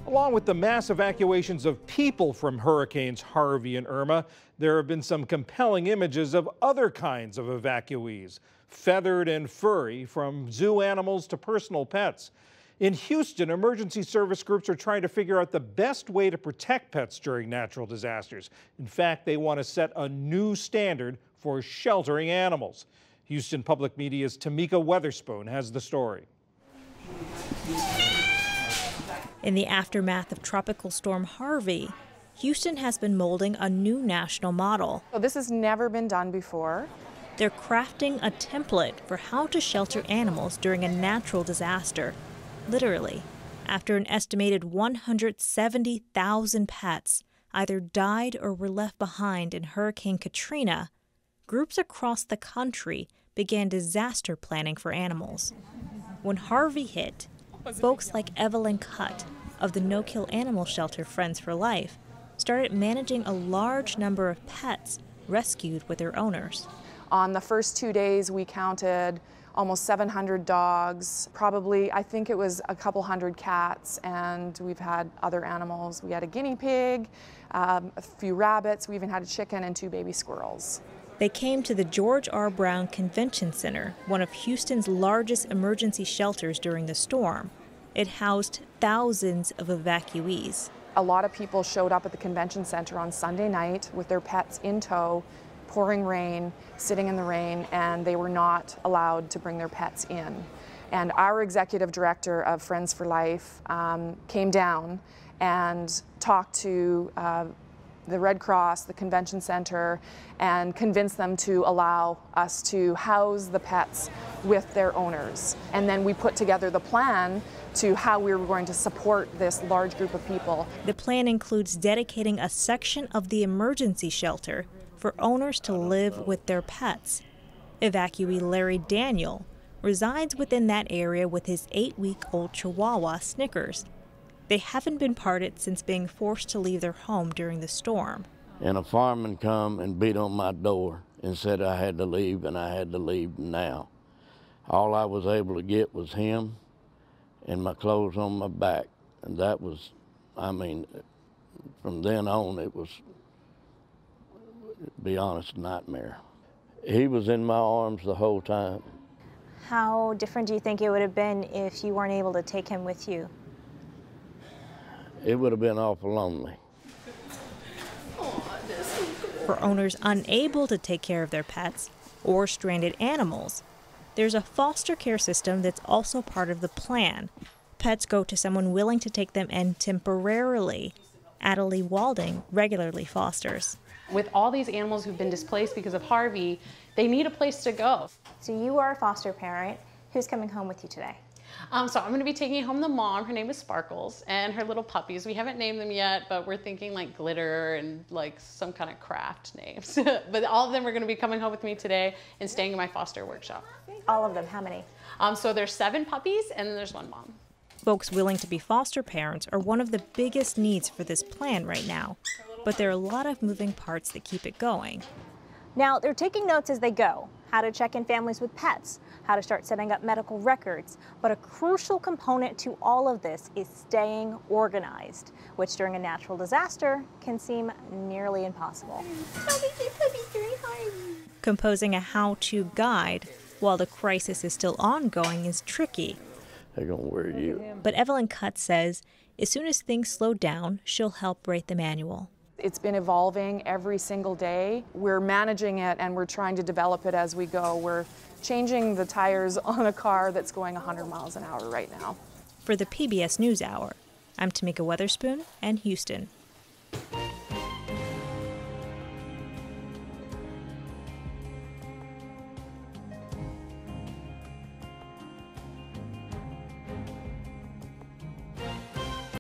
Along with the mass evacuations of people from hurricanes Harvey and Irma, there have been some compelling images of other kinds of evacuees, feathered and furry, from zoo animals to personal pets. In Houston, emergency service groups are trying to figure out the best way to protect pets during natural disasters. In fact, they want to set a new standard for sheltering animals. Houston Public Media's Tamika Weatherspoon has the story. In the aftermath of Tropical Storm Harvey, Houston has been molding a new national model. So this has never been done before. They're crafting a template for how to shelter animals during a natural disaster. Literally, after an estimated 170,000 pets either died or were left behind in Hurricane Katrina, groups across the country began disaster planning for animals. When Harvey hit, folks like Evelyn Cutt of the no-kill animal shelter Friends for Life started managing a large number of pets rescued with their owners. On the first 2 days, we counted almost 700 dogs, probably, I think it was a couple hundred cats, and we've had other animals. We had a guinea pig, a few rabbits, we even had a chicken and 2 baby squirrels. They came to the George R. Brown Convention Center, one of Houston's largest emergency shelters during the storm. It housed thousands of evacuees. A lot of people showed up at the convention center on Sunday night with their pets in tow, pouring rain, sitting in the rain, and they were not allowed to bring their pets in. And our executive director of Friends for Life came down and talked to the Red Cross, the convention center, and convinced them to allow us to house the pets with their owners. And then we put together the plan to how we were going to support this large group of people. The plan includes dedicating a section of the emergency shelter for owners to live with their pets. Evacuee Larry Daniel resides within that area with his 8-week-old Chihuahua, Snickers. They haven't been parted since being forced to leave their home during the storm. And a fireman come and beat on my door and said I had to leave, and I had to leave now. All I was able to get was him and my clothes on my back. And that was, I mean, from then on, it was, to be honest, a nightmare. He was in my arms the whole time. How different do you think it would have been if you weren't able to take him with you? It would have been awful lonely. For owners unable to take care of their pets or stranded animals, there's a foster care system that's also part of the plan. Pets go to someone willing to take them in temporarily. Adelie Walding regularly fosters. With all these animals who've been displaced because of Harvey, they need a place to go. So you are a foster parent. Who's coming home with you today? So I'm going to be taking home the mom. Her name is Sparkles, and her little puppies. We haven't named them yet, but we're thinking like Glitter and like some kind of craft names. But all of them are going to be coming home with me today and staying in my foster workshop. All of them, how many? So there's 7 puppies, and then there's 1 mom. Folks willing to be foster parents are one of the biggest needs for this plan right now, but there are a lot of moving parts that keep it going. Now, they're taking notes as they go, how to check in families with pets, how to start setting up medical records. But a crucial component to all of this is staying organized, which during a natural disaster can seem nearly impossible. Composing a how-to guide while the crisis is still ongoing is tricky. They're gonna wear you. But Evelyn Cutt says as soon as things slow down, she'll help write the manual. It's been evolving every single day. We're managing it and we're trying to develop it as we go. We're changing the tires on a car that's going 100 miles an hour right now. For the PBS NewsHour, I'm Tamika Weatherspoon in Houston.